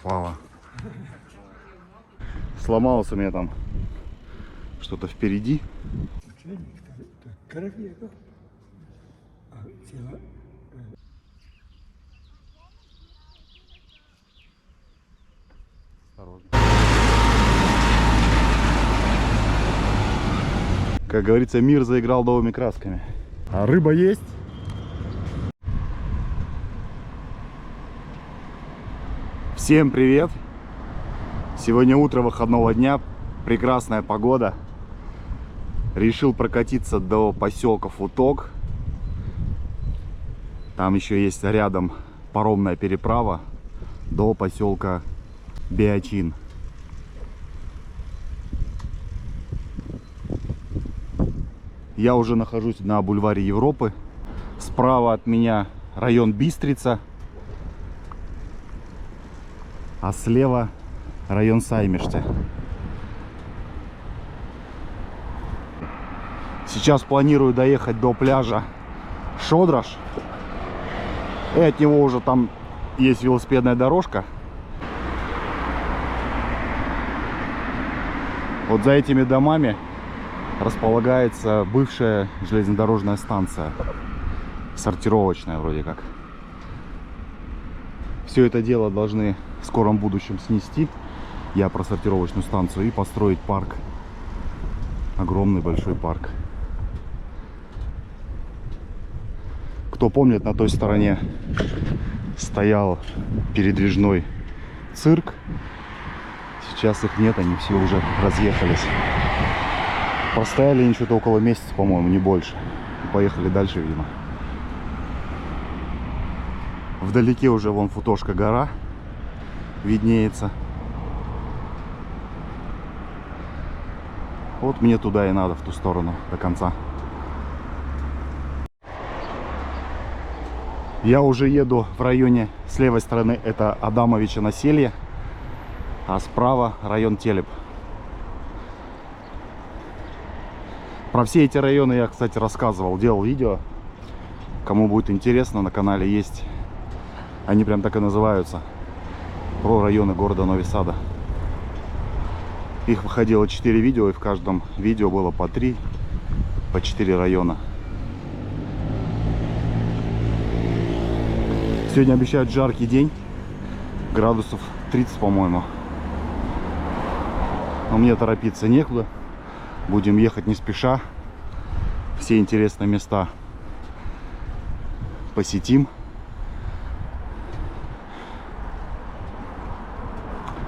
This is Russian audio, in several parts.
попало. Сломалось у меня там что-то впереди. Как говорится, мир заиграл новыми красками. А рыба есть? Всем привет! Сегодня утро выходного дня, прекрасная погода. Решил прокатиться до поселка Футок. Там еще есть рядом паромная переправа до поселка Биачин. Я уже нахожусь на бульваре Европы. Справа от меня район Бистрица, а слева район Саймиште. Сейчас планирую доехать до пляжа Шодраш. И от него уже там есть велосипедная дорожка. Вот за этими домами располагается бывшая железнодорожная станция. Сортировочная вроде как. Все это дело должны в скором будущем снести. Я про сортировочную станцию. И построить парк. Огромный большой парк. Кто помнит, на той стороне стоял передвижной цирк. Сейчас их нет, они все уже разъехались. Простояли они что-то около месяца, по-моему, не больше. И поехали дальше, видимо. Вдалеке уже вон Футошка гора виднеется. Вот мне туда и надо, в ту сторону, до конца. Я уже еду в районе, с левой стороны это Адамовича Населье, а справа район Телеп. Про все эти районы я, кстати, рассказывал, делал видео. Кому будет интересно, на канале есть. Они прям так и называются. Про районы города Нови Сада. Их выходило 4 видео, и в каждом видео было по 3, по 4 района. Сегодня обещают жаркий день. Градусов 30, по-моему. Но мне торопиться некуда. Будем ехать не спеша. Все интересные места посетим.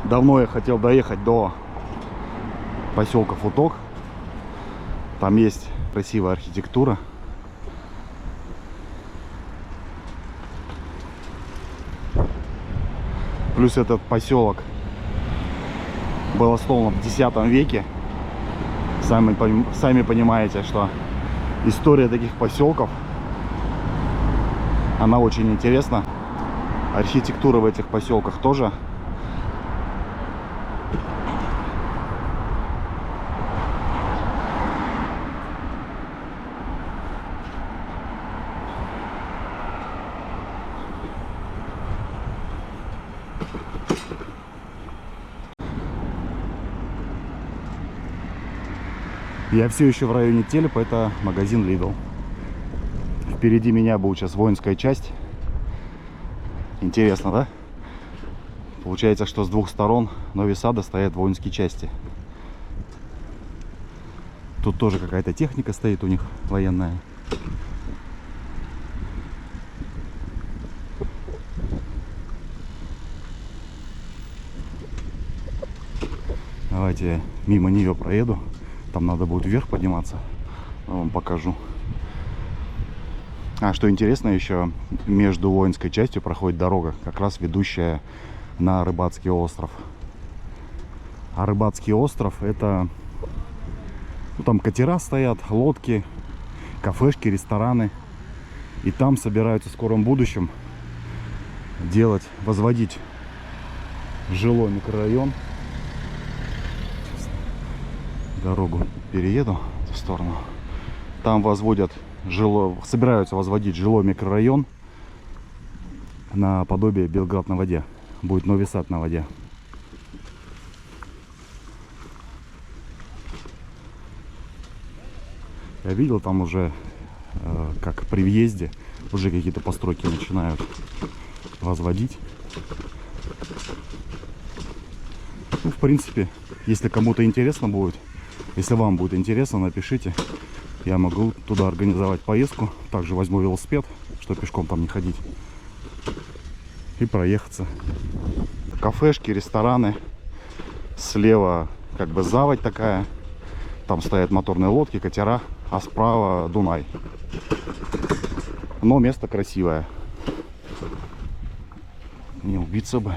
Давно я хотел доехать до поселка Футок. Там есть красивая архитектура. Плюс этот поселок был основан в X веке. Сами понимаете, что история таких поселков, она очень интересна. Архитектура в этих поселках тоже. Я все еще в районе Телепа, это магазин Lidl. Впереди меня будет сейчас воинская часть. Интересно, да? Получается, что с двух сторон Нови Сада стоят воинские части. Тут тоже какая-то техника стоит у них, военная. Давайте я мимо нее проеду. Там надо будет вверх подниматься. Я вам покажу. А что интересно, еще между воинской частью проходит дорога, как раз ведущая на Рыбацкий остров. А Рыбацкий остров — это... Ну, там катера стоят, лодки, кафешки, рестораны. И там собираются в скором будущем возводить жилой микрорайон. Дорогу перееду в сторону. Там собираются возводить жилой микрорайон наподобие Белград на воде. будет Нови-Сад на воде. Я видел там уже, как при въезде уже какие-то постройки начинают возводить. Ну, в принципе, если кому-то интересно будет, если вам будет интересно, напишите. Я могу туда организовать поездку. Также возьму велосипед, чтобы пешком там не ходить. И проехаться. Кафешки, рестораны. Слева как бы заводь такая. Там стоят моторные лодки, катера. А справа Дунай. Но место красивое. Не убиться бы.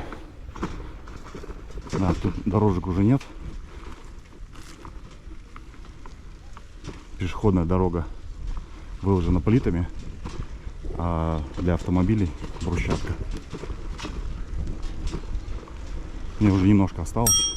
Да, тут дорожек уже нет. Пешеходная дорога выложена плитами, а для автомобилей брусчатка. Мне уже немножко осталось.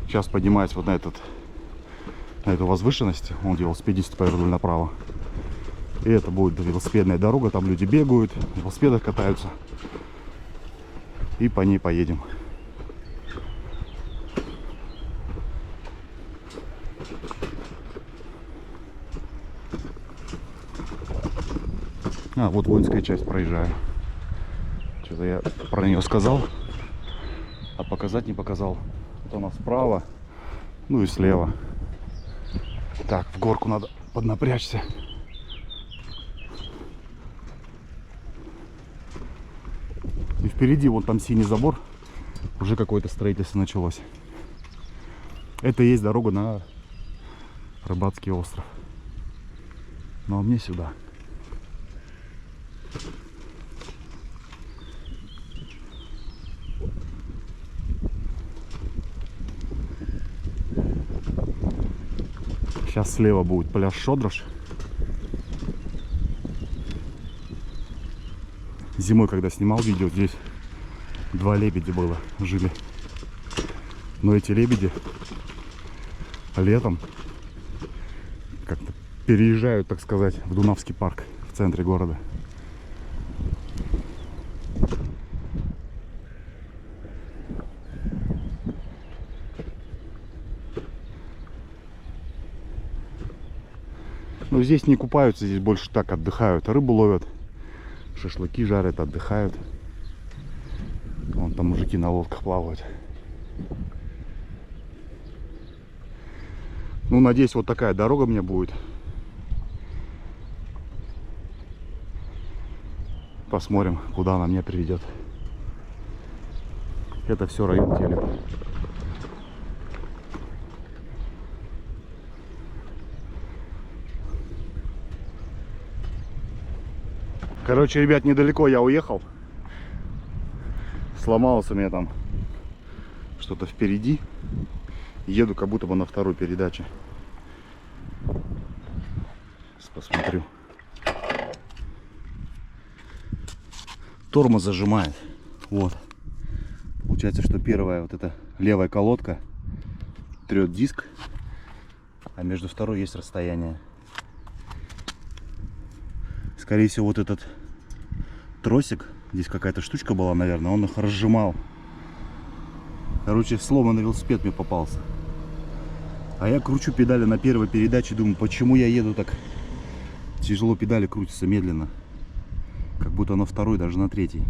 Сейчас поднимаюсь вот на эту возвышенность. Он велосипедисты повернули направо. И это будет велосипедная дорога. Там люди бегают, на велосипедах катаются. И по ней поедем. А, вот воинская часть проезжаю. Что-то я про нее сказал, а показать не показал. Вот она справа, ну и слева. Так, в горку надо поднапрячься. И впереди вон там синий забор. Уже какое-то строительство началось. Это и есть дорога на Рыбацкий остров. Ну а мне сюда. Сейчас слева будет пляж Шодрош. Зимой, когда снимал видео, здесь 2 лебедя было, жили. Но эти лебеди летом как-то переезжают, так сказать, в Дунавский парк в центре города. Но здесь не купаются, здесь больше так отдыхают. Рыбу ловят, шашлыки жарят, отдыхают. Вон там мужики на лодках плавают. Ну, надеюсь, вот такая дорога мне будет. Посмотрим, куда она меня приведет. Это все район Телеп. Короче, ребят, недалеко я уехал. Сломалось у меня там что-то впереди. Еду как будто бы на второй передаче. Сейчас посмотрю. Тормоз зажимает. Вот. Получается, что первая вот эта левая колодка трет диск, а между второй есть расстояние. Скорее всего, вот этот тросик, здесь какая-то штучка была, наверное, он их разжимал. Короче, сломанный велосипед мне попался. А я кручу педали на первой передаче, думаю, почему я еду так тяжело, педали крутятся медленно. Как будто на второй, даже на третьей.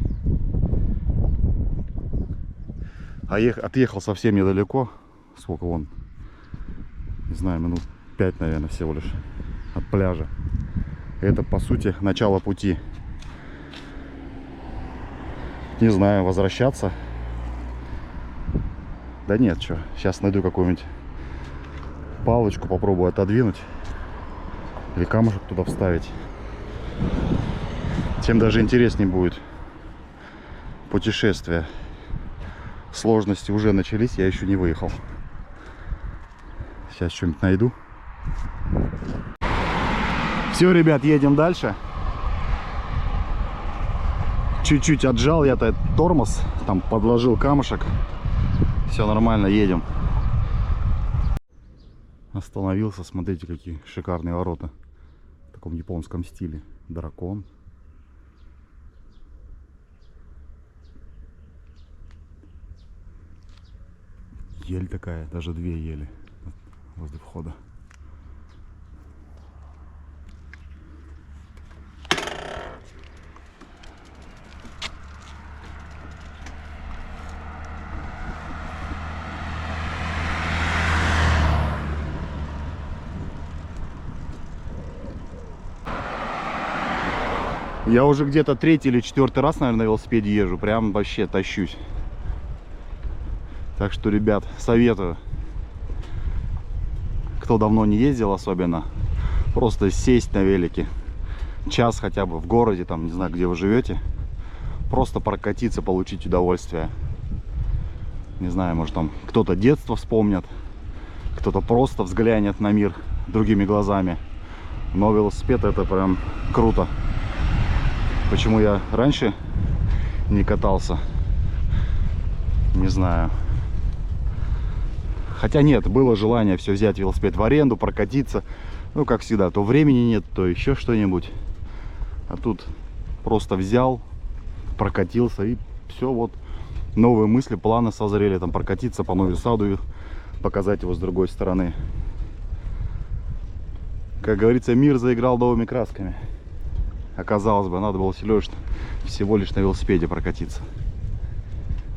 А отъехал совсем недалеко. Сколько вон? Не знаю, минут 5, наверное, всего лишь от пляжа. Это, по сути, начало пути. Не знаю, возвращаться. Да нет, что. Сейчас найду какую-нибудь палочку, попробую отодвинуть. Или камушек туда вставить. Тем даже интереснее будет путешествие. Сложности уже начались, я еще не выехал. Сейчас что-нибудь найду. Все, ребят, едем дальше. Чуть-чуть отжал я-то тормоз, там подложил камушек. Все нормально, едем. Остановился, смотрите, какие шикарные ворота. В таком японском стиле. Дракон. Ель такая, даже две ели возле входа. Я уже где-то третий или четвертый раз, наверное, на велосипеде езжу. Прям вообще тащусь. Так что, ребят, советую. Кто давно не ездил особенно, просто сесть на велике. Час хотя бы в городе, там, не знаю, где вы живете. Просто прокатиться, получить удовольствие. Не знаю, может там кто-то детство вспомнит. Кто-то просто взглянет на мир другими глазами. Но велосипед это прям круто. Почему я раньше не катался, не знаю. Хотя нет, было желание все взять велосипед в аренду, прокатиться. Ну, как всегда, то времени нет, то еще что-нибудь. А тут просто взял, прокатился и все, вот. Новые мысли, планы созрели, там прокатиться по Нову Саду, показать его с другой стороны. Как говорится, мир заиграл новыми красками. Оказалось бы, надо было всего лишь на велосипеде прокатиться.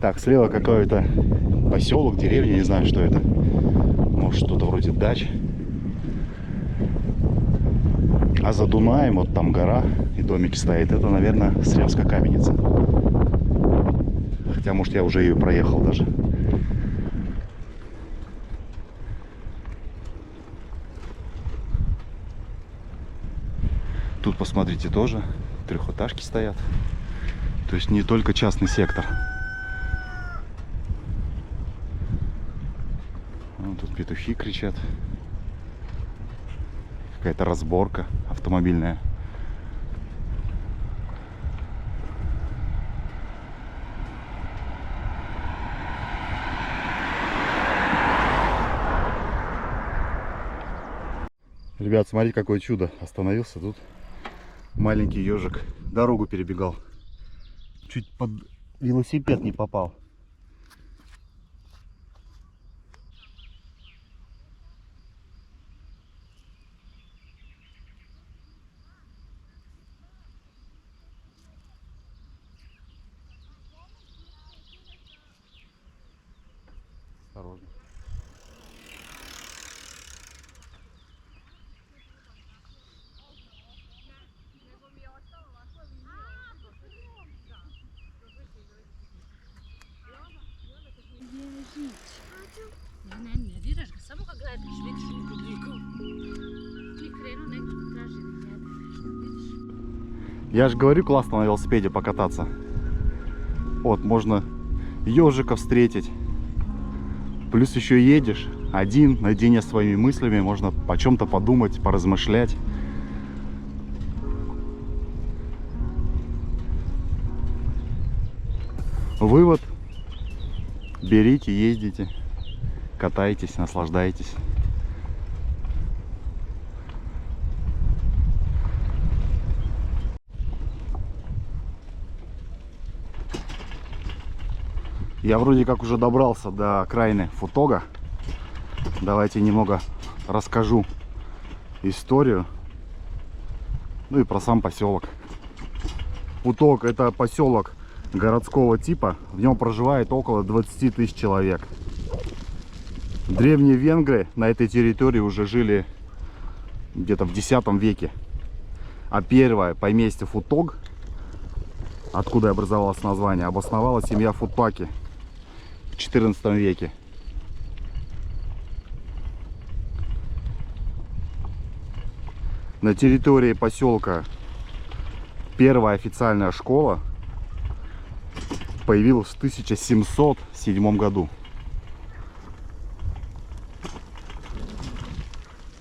Так, слева какой-то поселок, деревня, не знаю, что это. Может, что-то вроде дач. А за Дунаем, вот там гора и домик стоит. Это, наверное, Срямская каменица. Хотя, может, я уже ее проехал даже. Тут, посмотрите, тоже трехэтажки стоят. То есть не только частный сектор. Вон тут петухи кричат. Какая-то разборка автомобильная. Ребят, смотрите, какое чудо. Остановился тут. Маленький ежик дорогу перебегал. Чуть под велосипед не попал. Осторожно. Я же говорю, классно на велосипеде покататься. Вот, можно ежика встретить. Плюс еще едешь один, наедине с своими мыслями. Можно о чем-то подумать, поразмышлять. Вывод: берите, ездите, катайтесь, наслаждайтесь. Я вроде как уже добрался до окраины Футога. Давайте немного расскажу историю. Ну и про сам поселок. Футог — это поселок городского типа. В нем проживает около 20 тысяч человек. Древние венгры на этой территории уже жили где-то в X веке. А первое поместье Футог, откуда образовалось название, обосновала семья Футпаки в XIV веке. На территории поселка первая официальная школа появилась в 1707 году.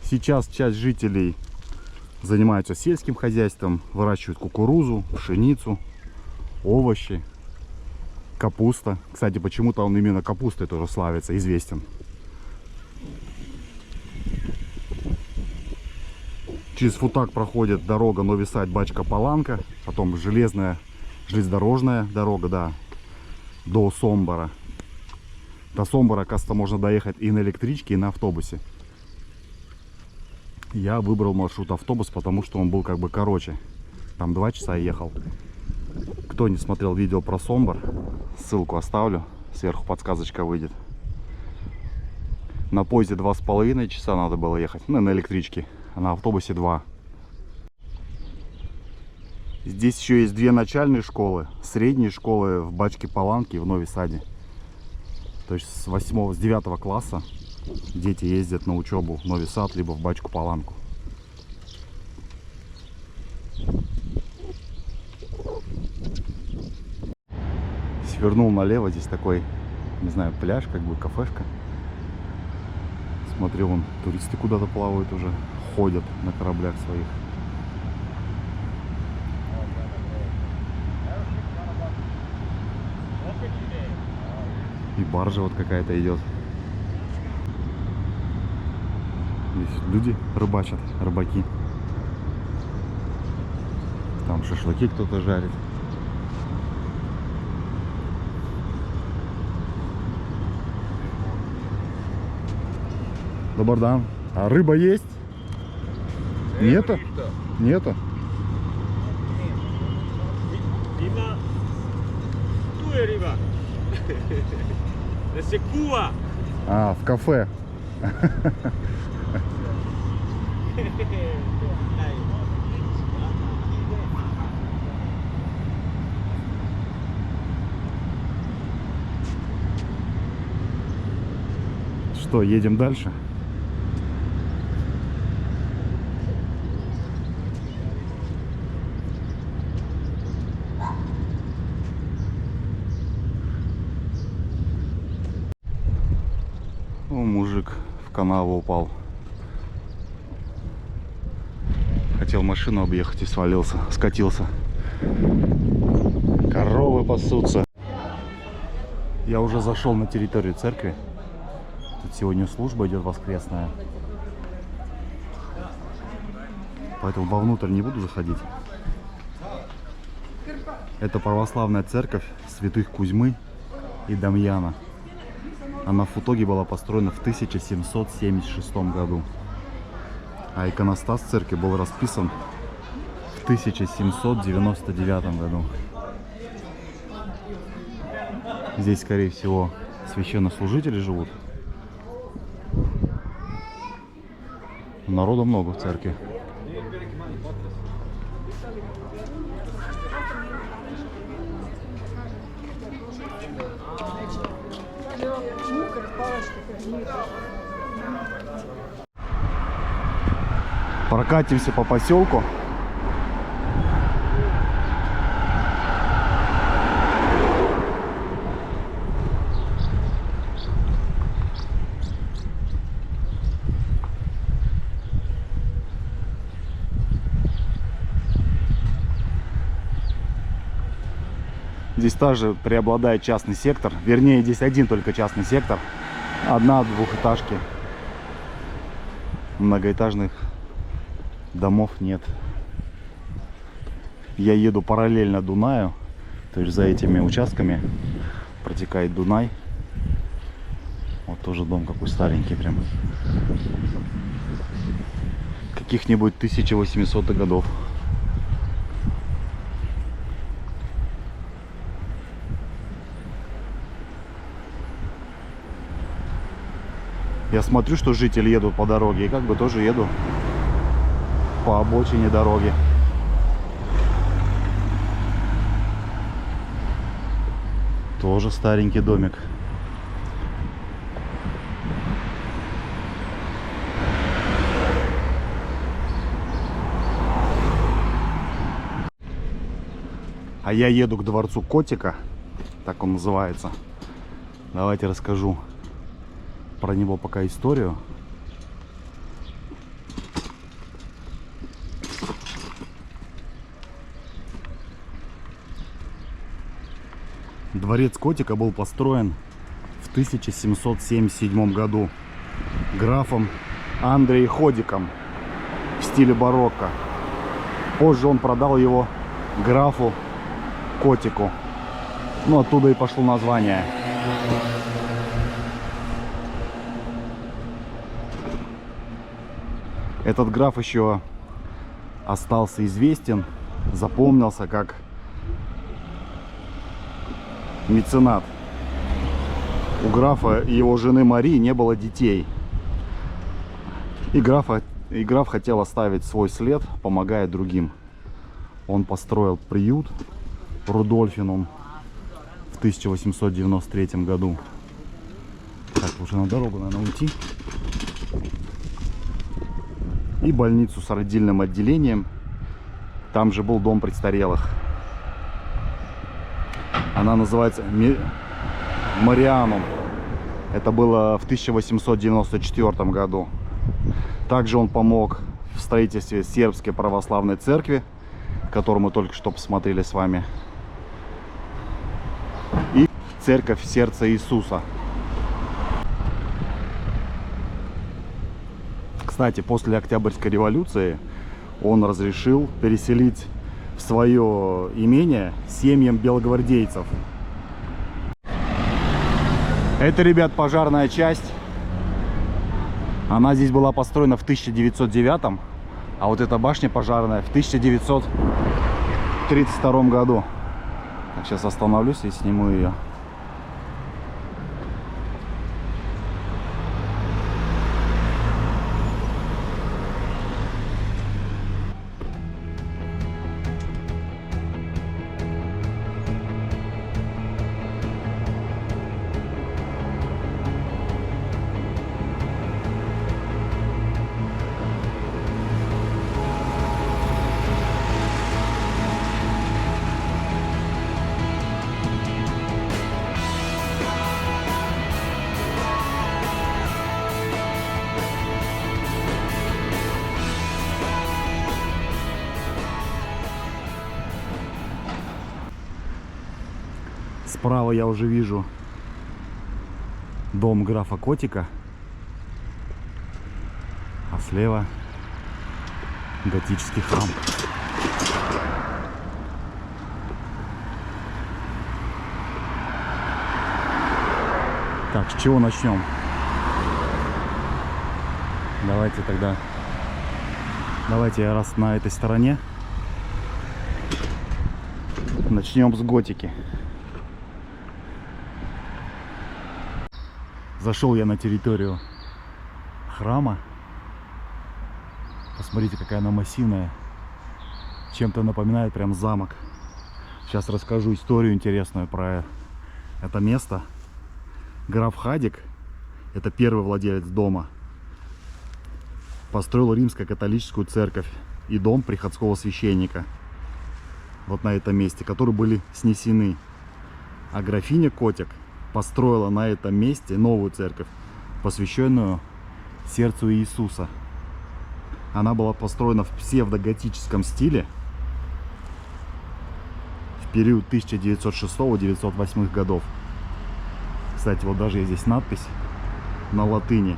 Сейчас часть жителей занимаются сельским хозяйством, выращивают кукурузу, пшеницу, овощи. Капуста. Кстати, почему-то он именно капустой тоже славится, известен. Через Футак проходит дорога Нови Сад, Бачка-Паланка. Потом железнодорожная дорога, да, до Сомбора. До Сомбора, оказывается, можно доехать и на электричке, и на автобусе. Я выбрал маршрут автобус, потому что он был как бы короче. Там 2 часа ехал. Кто не смотрел видео про Сомбор, ссылку оставлю. Сверху подсказочка выйдет. На поезде 2,5 часа надо было ехать. Ну, на электричке. А на автобусе 2. Здесь еще есть 2 начальные школы. Средние школы в Бачке-Паланке и в Нови Саде. То есть с 9 класса дети ездят на учебу в Нови Сад, либо в Бачку-Паланку. Свернул налево, здесь такой, не знаю, пляж, как бы кафешка. Смотрю, вон туристы куда-то плавают уже, ходят на кораблях своих. И баржа вот какая-то идет. Здесь люди рыбачат, рыбаки. Там шашлыки кто-то жарит. Добрый день. А рыба есть? Нету? Нету? А, в кафе. Что, едем дальше? О, мужик в канаву упал. Хотел машину объехать и свалился, скатился. Коровы пасутся. Я уже зашел на территорию церкви. Тут сегодня служба идет воскресная. Поэтому вовнутрь не буду заходить. Это православная церковь святых Кузьмы и Дамьяна. Она в итоге была построена в 1776 году. А иконостас церкви был расписан в 1799 году. Здесь, скорее всего, священнослужители живут. Народу много в церкви. Прокатимся по поселку. Здесь также преобладает частный сектор. Вернее, здесь один только частный сектор. Одна двухэтажки. Многоэтажных домов нет. Я еду параллельно Дунаю. То есть за этими участками протекает Дунай. Вот тоже дом какой старенький прям. Каких-нибудь 1800-х годов. Я смотрю, что жители едут по дороге, и как бы тоже еду по обочине дороги. Тоже старенький домик. А я еду к дворцу Котика, так он называется. Давайте расскажу про него пока историю. Дворец Котика был построен в 1777 году графом Андреем Ходиком в стиле барокко. Позже он продал его графу Котику. Ну, оттуда и пошло название. Этот граф еще остался известен, запомнился как меценат. У графа и его жены Марии не было детей. И граф хотел оставить свой след, помогая другим. Он построил приют Рудольфинум в 1893 году. Так, уже на дорогу надо уйти. И больницу с родильным отделением. Там же был дом престарелых. Она называется Марианум. Это было в 1894 году. Также он помог в строительстве сербской православной церкви, которую мы только что посмотрели с вами. И церковь Сердца Иисуса. Кстати, после Октябрьской революции он разрешил переселить в свое имение семьям белогвардейцев. Это, ребят, пожарная часть. Она здесь была построена в 1909, а вот эта башня пожарная в 1932 году. Так, сейчас остановлюсь и сниму ее. Справа я уже вижу дом графа Котика, а слева готический храм. Так, с чего начнем? Давайте я раз на этой стороне. Начнем с готики. Зашел я на территорию храма. Посмотрите, какая она массивная. Чем-то напоминает прям замок. Сейчас расскажу историю интересную про это место. Граф Хадик, это первый владелец дома, построил римско-католическую церковь и дом приходского священника. Вот на этом месте, которые были снесены. А графиня Котик построила на этом месте новую церковь, посвященную Сердцу Иисуса. Она была построена в псевдоготическом стиле в период 1906-1908 годов. Кстати, вот даже есть здесь надпись на латыни.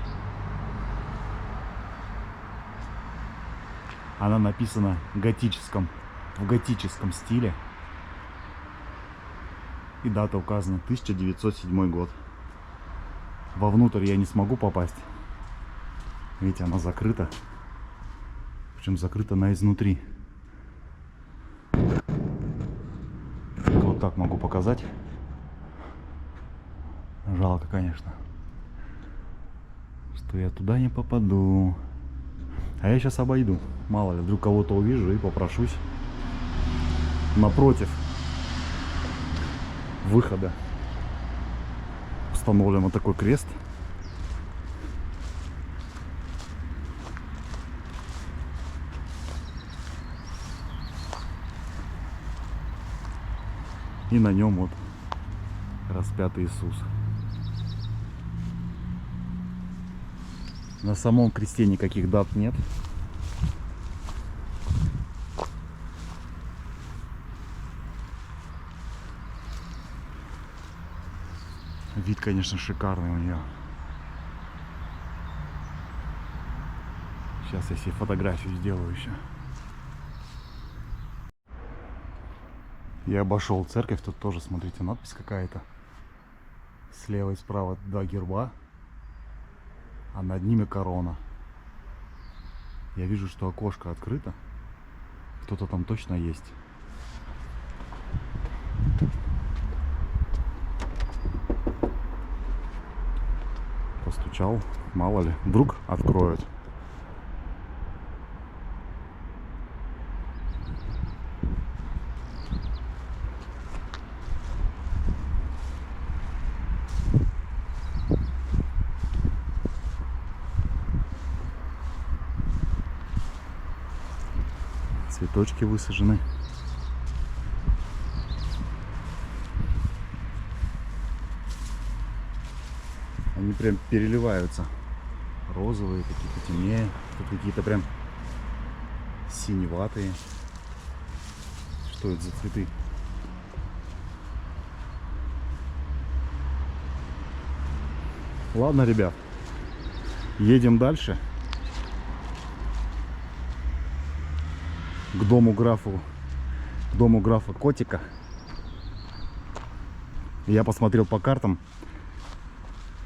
Она написана в готическом стиле. И дата указана 1907 год. Вовнутрь я не смогу попасть. Видите, она закрыта. Причем закрыта на изнутри. Вот так могу показать. Жалко, конечно, что я туда не попаду. А я сейчас обойду. Мало ли, вдруг кого-то увижу и попрошусь. Напротив выхода установлен вот такой крест. И на нем вот распятый Иисус. На самом кресте никаких дат нет. Вид, конечно, шикарный у нее. Сейчас я себе фотографию сделаю еще. Я обошел церковь, тут тоже, смотрите, надпись какая-то. Слева и справа два герба, а над ними корона. Я вижу, что окошко открыто. Кто-то там точно есть. Постучал, мало ли, вдруг откроют. Цветочки высажены. Они прям переливаются. Розовые, какие-то темнее, тут какие-то прям синеватые. Что это за цветы? Ладно, ребят, едем дальше. К дому графа Котика. Я посмотрел по картам.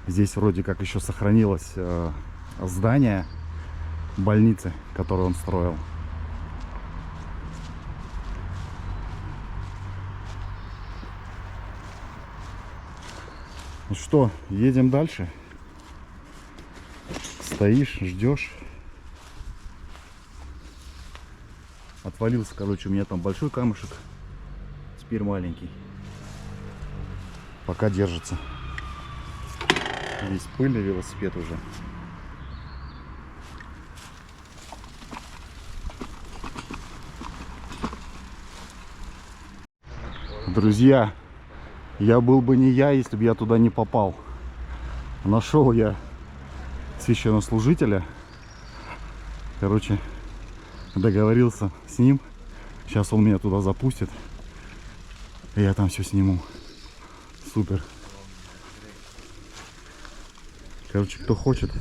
Здесь вроде как еще сохранилось здание больницы, которую он строил. Ну что, едем дальше. Стоишь, ждешь. Отвалился, короче, у меня там большой камушек. Теперь маленький. Пока держится. Весь пыльный велосипед уже. Друзья, я был бы не я, если бы я туда не попал. Нашел я священнослужителя. Короче, договорился с ним. Сейчас он меня туда запустит. И я там все сниму. Супер. Короче, кто хочет,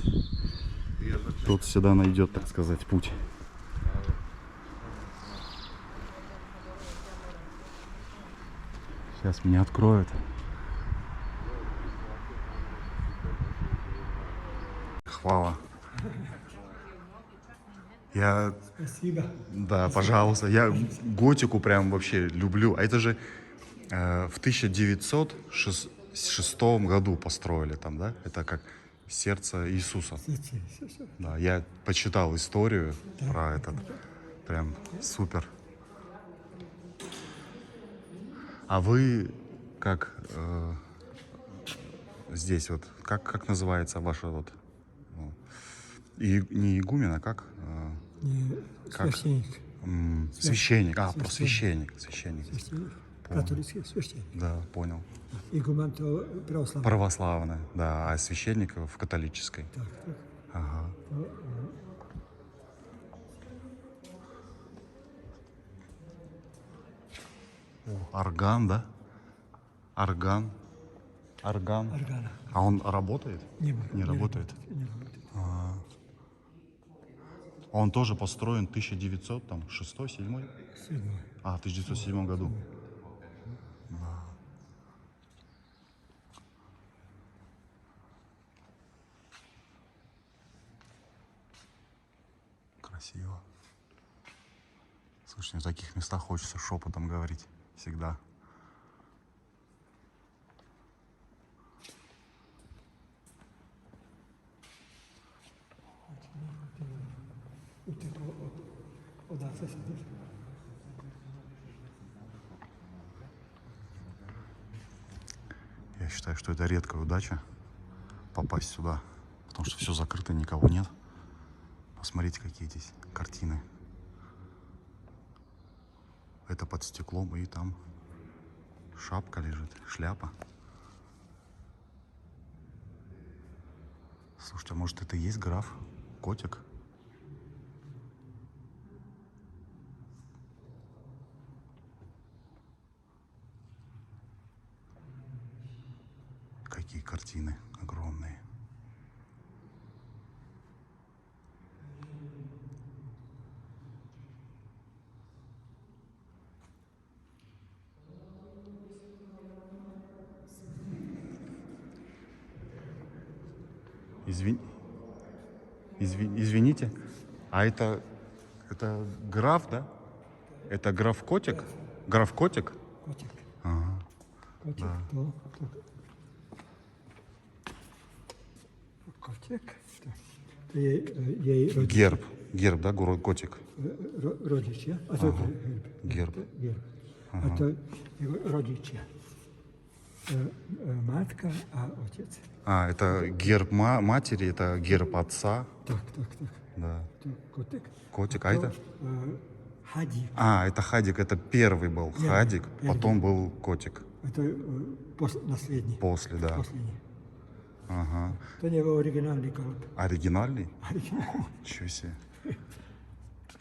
тот всегда найдет, так сказать, путь. Сейчас меня откроют. Хвала. Спасибо. Да, пожалуйста. Я готику прям вообще люблю. А это же в 1906 году построили там, да? Это как сердце Иисуса. Да, я почитал историю про этот. Прям супер. А вы как здесь вот, как называется ваша вот, ну, и не игумен, а как? Как? Священник. Священник. А, про священник. Священник. Священник. Понял. Католический священник. Да, понял. Игумен то православный. Православная, да, а священник в католической. Так, так. Ага. О, орган, да? Орган. Орган. Органа. А он работает? Не работает. Не работает. Он тоже построен 1906-1907? Седьмой. А, в 1907 году. Да. Красиво. Слушай, в таких местах хочется шепотом говорить всегда. Я считаю, что это редкая удача попасть сюда, потому что все закрыто, никого нет. Посмотрите, какие здесь картины. Это под стеклом, и там шапка лежит, шляпа. Слушайте, а может это и есть граф Котик? Какие картины. картины огромные. Извин... Извините, а это граф, да? Это граф Котик? Граф Котик? Котик. Ага. Котик, то. Котик. То є родич. Герб, да, город Котик. Родич, я? А то Герб. герб. А то його родичі. Матка, а отець. А, это герб матери, это герб отца. Так. Да. То котик. Котик, а это? Хадік. А, это Хадик, это первый был Первый, Хадик, первый. потом был Котик. Это наследник. После, да. Последний. Ага. То не его оригинальный колоб. Оригинальный? Оригинальный. Ничего себе.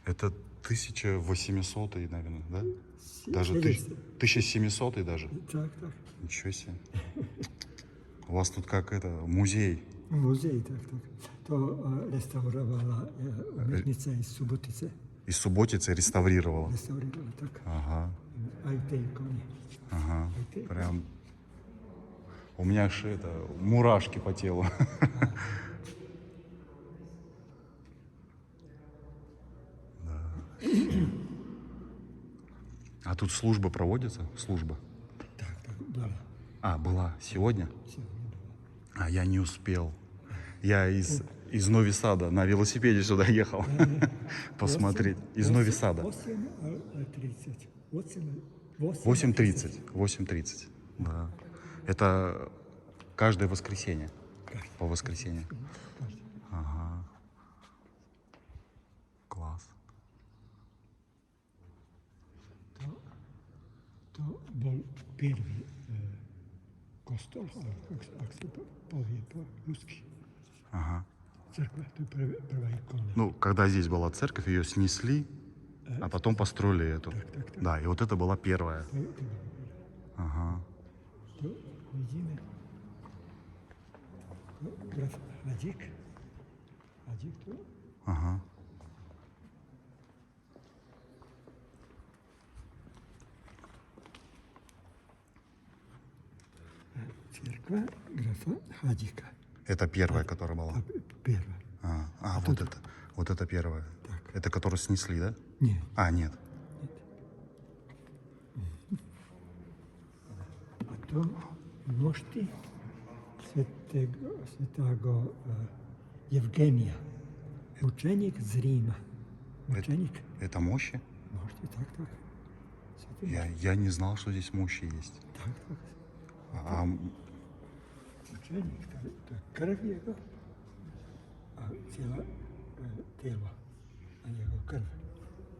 Это 1800, наверное, да? Даже 1700 даже. Так. Ничего себе. У вас тут как это, музей. Музей, так. То реставровала митниця із Суботиці. Из Субботицы реставрировала. Реставрировала, так. Ага, А й те ікони. ага. Прям. У меня аж это, мурашки по телу. Да. А тут служба проводится? Служба. Так, була. А, была сегодня? Сьогодні була. А я не успел. Я из Нови Сада на велосипеде сюда ехал посмотреть. Из Нови Сада. 8:30. 8:30. Да. Это каждое воскресенье. По воскресеньям. Ага. Класс. То був перший костол, як се повіє по-русски. Ага. Церква, то прва ікона. Ну, когда здесь была церковь, ее снесли, а потом построили эту. Так. Да, и вот это была первая. То Ага. видíme. Graf Hadík. Hadík to. Ага. Церква графа Хадіка. Это первая, которая была. Перша. Вот это первая. Так. Это которую снесли, да? Ні. А, нет. А то мощі святого Євгенія. Мученик з Рима. Мученик. Это мощи? Мощі, так. Святий Я не знал, что здесь мощи есть. Так. А Мученик, то кров його, а тіло, а його кров.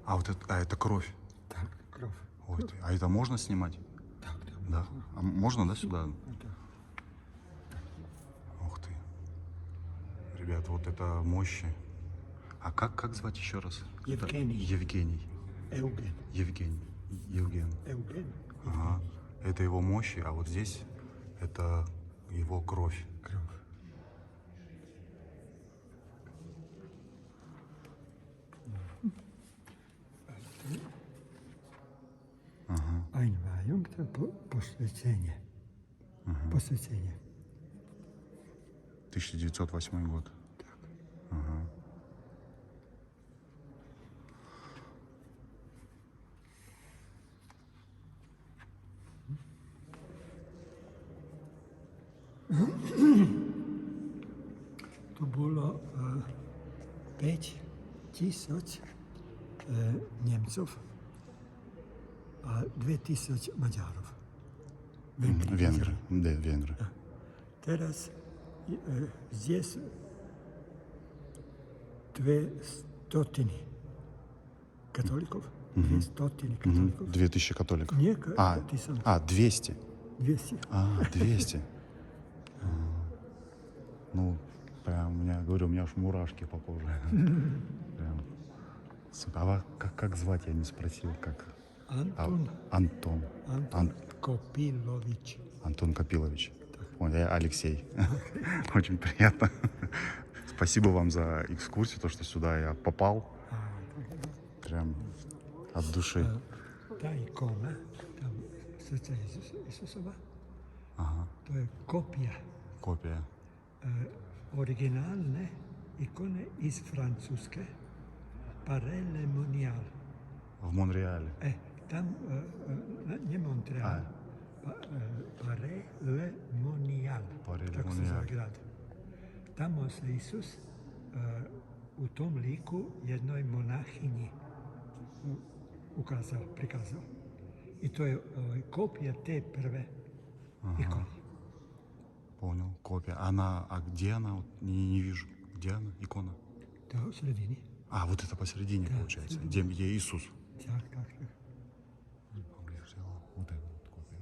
вот это, это кровь. Так, кров. Ой, а это можно снимать? Так. Да. А можно, да, сюда? Так. Ух ты. Ребят, вот это мощи. А как звать еще раз? Евгений. Евгений. Евген. Евген. Евген. Ага. Это его мощи, а вот здесь это его кровь. Кров. Ага. Einweihung, to посвящение. Посвящение. 1908 год. Так. Ага. To було 5000 Німців, а 2000 мадярів. Венгры. Да, венгры. Teraz здесь 200 католиков. 200 католиков. 2000 католиков. Не, А, 200. 200. А, 200. Ну, прям, у меня аж мурашки по коже. Прям. Сука, а как звать, я не спросил, как? Антон. Антон. Антон Копилович. Антон Копилович. Так. понял. Я Алексей. Очень приятно. Спасибо вам за экскурсию, то, что сюда я попал. Прям от души. Ta ikona, tam srce Isusova, Ага, to je kopija копия. originalne ikone iz Francuske, Parele Monial. В Монреале. Tam, nie Montreal, Parele Monial, Parele tako se Monial. zove grad. Tamo se Isus u tom liku jednoj monahinji prikazao. I to je kopija te prve ikone. Понял, копия. А где она? Вот не вижу. Где она, икона? To je u sredini. А, вот это посередине, Да, получается. посередине. Где Иисус. Tak. Вот эта вот копия.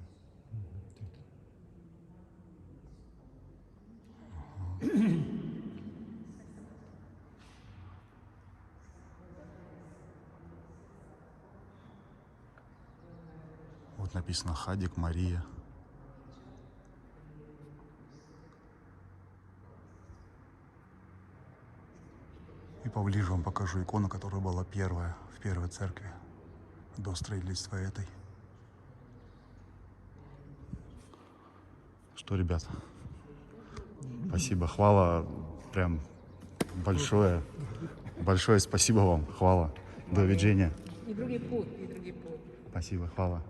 Вот написано Хадик Мария. И поближе вам покажу икону, которая была первая в первой церкви до строительства этой. Что, ребят, спасибо, хвала, прям большое спасибо вам, хвала, до видения. И другий путь, и другий путь. Спасибо, хвала.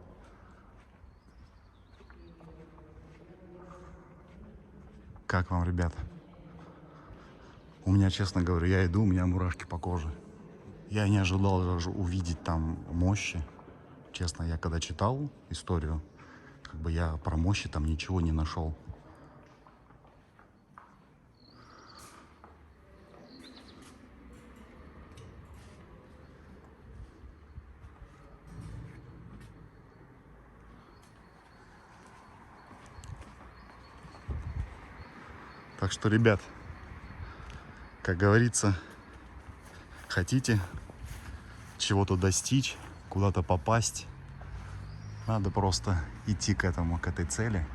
Как вам, ребят? У меня, честно говорю, я иду, у меня мурашки по коже. Я не ожидал даже увидеть там мощи. Честно, я когда читал историю, как бы я про мощи там ничего не нашел. Так что, ребят, как говорится, хотите чего-то достичь, куда-то попасть, надо просто идти к этой цели.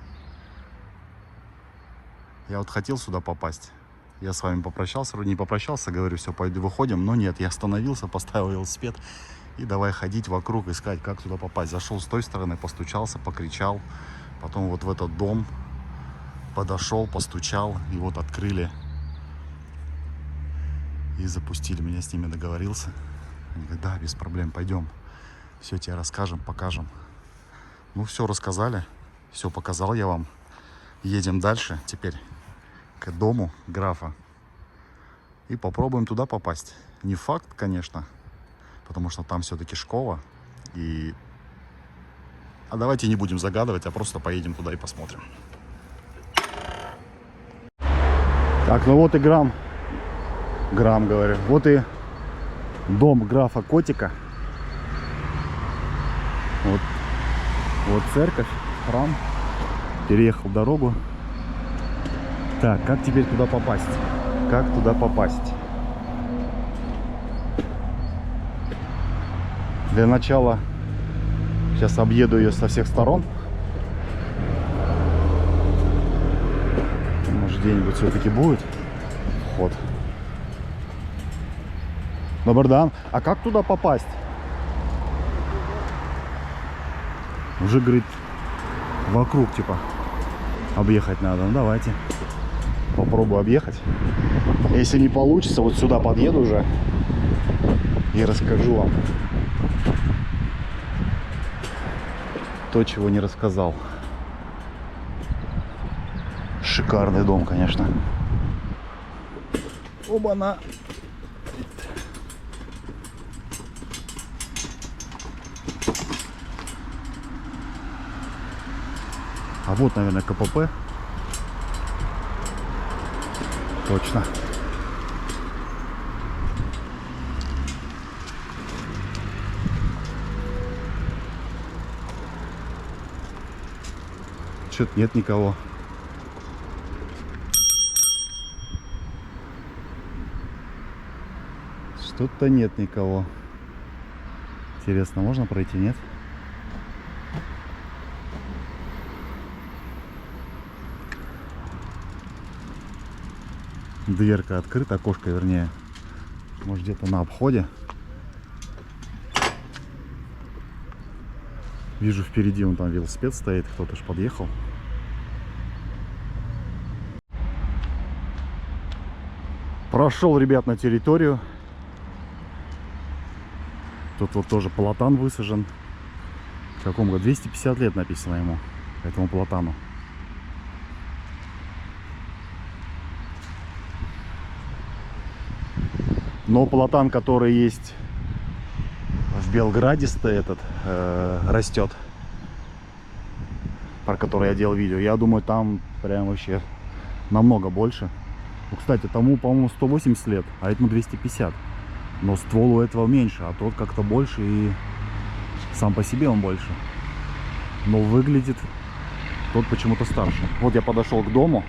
Я вот хотел сюда попасть. Я с вами попрощался, вроде не попрощался, говорю, все, пойду выходим. Но нет, я остановился, поставил велосипед и давай ходить вокруг, искать, как туда попасть. Зашел с той стороны, постучался, покричал. Потом вот в этот дом подошел, постучал, и вот открыли. И запустили. Меня с ними договорился. Они говорят, да, без проблем, пойдем. Все тебе расскажем, покажем. Ну, все рассказали, все показал я вам. Едем дальше теперь к дому графа. И попробуем туда попасть. Не факт, конечно, потому что там все-таки школа. А давайте не будем загадывать, а просто поедем туда и посмотрим. Так, ну вот и грамм говорю. Вот и дом графа Котика. Вот церковь, храм. Переехал дорогу. Так, как теперь туда попасть? Как туда попасть? Для начала сейчас объеду ее со всех сторон. Может, где-нибудь все-таки будет вход. Добрый день. А как туда попасть? Уже, говорит, вокруг, типа, объехать надо. Ну, давайте попробую объехать. Если не получится, вот сюда подъеду уже и расскажу вам то, чего не рассказал. Шикарный дом, конечно. Оба-на! А вот, наверное, КПП. Точно. Что-то нет никого. Что-то нет никого. Интересно, можно пройти, нет? Дверка открыта, окошко вернее. Может, где-то на обходе. Вижу впереди, вон там велосипед стоит, кто-то ж подъехал. Прошел, ребят, на территорию. Тут вот тоже платан высажен. В каком году? 250 лет написано ему, этому платану. Но платан, который есть в Белграде, растет, про который я делал видео, я думаю, там прям вообще намного больше. Ну, кстати, тому, по-моему, 180 лет, а этому 250. Но ствол у этого меньше, а тот как-то больше, и сам по себе он больше. Но выглядит тот почему-то старше. Вот я подошел к дому.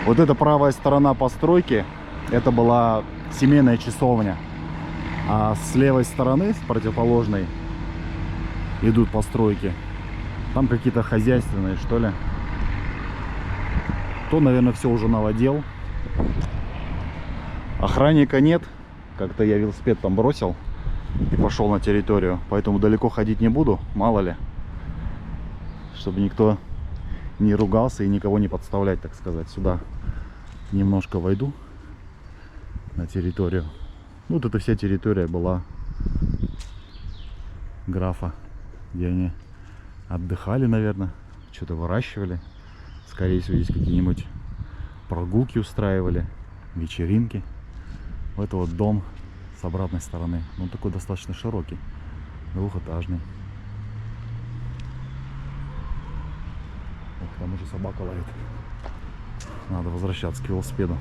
Вот эта правая сторона постройки, это была семейная часовня. А с левой стороны, с противоположной, идут постройки. Там какие-то хозяйственные, что ли. То, наверное, все уже новодел. Охранника нет. Как-то я велосипед там бросил и пошел на территорию. Поэтому далеко ходить не буду, мало ли. Чтобы никто не ругался и никого не подставлять, так сказать. Сюда немножко войду на территорию. Вот эта вся территория была графа, где они отдыхали, наверное, что-то выращивали. Скорее всего, здесь какие-нибудь прогулки устраивали, вечеринки. Вот это вот дом с обратной стороны. Он такой достаточно широкий, двухэтажный. Ох, там уже собака лает. Надо возвращаться к велосипеду.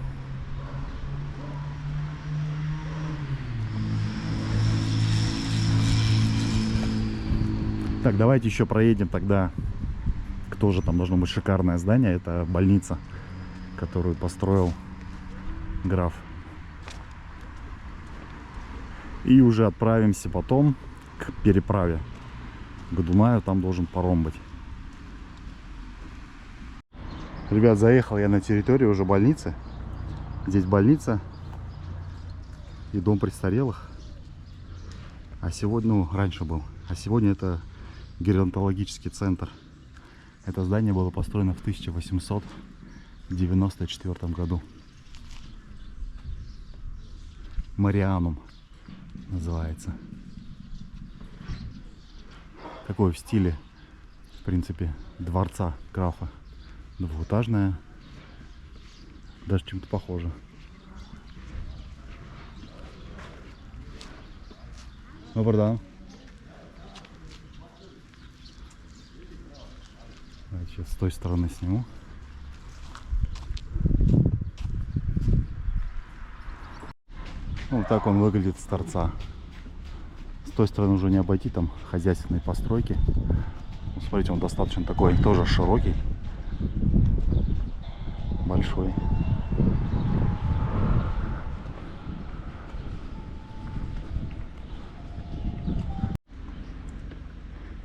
Так, давайте еще проедем тогда. Тоже там должно быть шикарное здание. Это больница, которую построил граф. И уже отправимся потом к переправе, к Дунаю. Там должен паром быть. Ребят, заехал я на территорию уже больницы. Здесь больница и дом престарелых. А сегодня, ну, раньше был. А сегодня это геронтологический центр. Это здание было построено в 1894 году. Марианум называется. Такое в стиле, в принципе, дворца графа. Двухэтажная. Даже чем-то похоже. Добрый день. Сейчас с той стороны сниму. Вот так он выглядит с торца. С той стороны уже не обойти, там хозяйственные постройки. Ну, смотрите, он достаточно такой, тоже широкий, большой.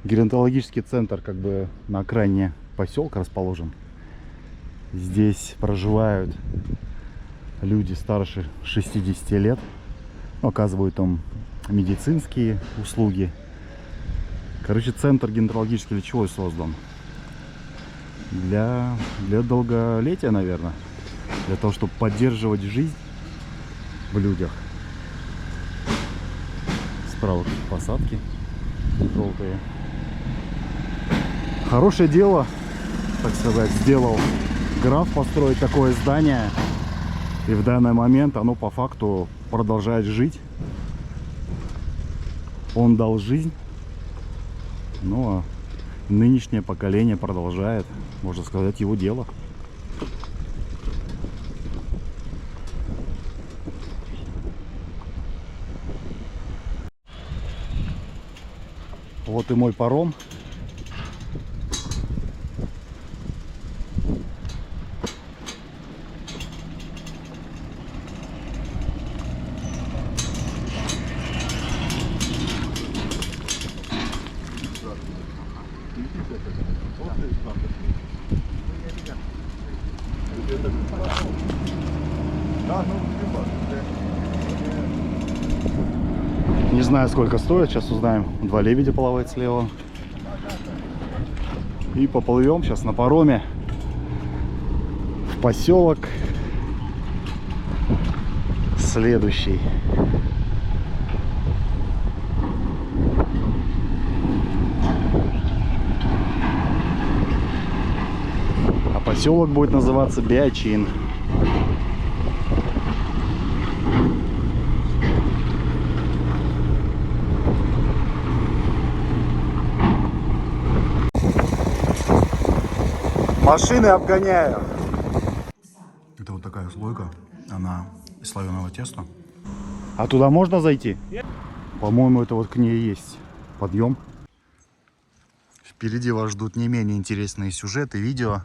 Геронтологический центр как бы на окраине поселка расположен. Здесь проживают люди старше 60 лет. Оказывают там медицинские услуги. Короче, центр геронтологический для чего создан? Для долголетия, наверное. Для того, чтобы поддерживать жизнь в людях. Справа посадки желтые. Хорошее дело, так сказать, сделал граф построить такое здание. И в данный момент оно по факту продолжает жить. Он дал жизнь. Ну а нынешнее поколение продолжает, можно сказать, его дело. Вот и мой паром. Не знаю, сколько стоит, сейчас узнаем. 2 лебедя плавает слева. И поплывем сейчас на пароме в поселок следующий. А поселок будет называться Биачин. Машины обгоняю. Это вот такая слойка, она из слоеного теста. А туда можно зайти? По-моему, это вот к ней есть подъем. Впереди вас ждут не менее интересные сюжеты, видео.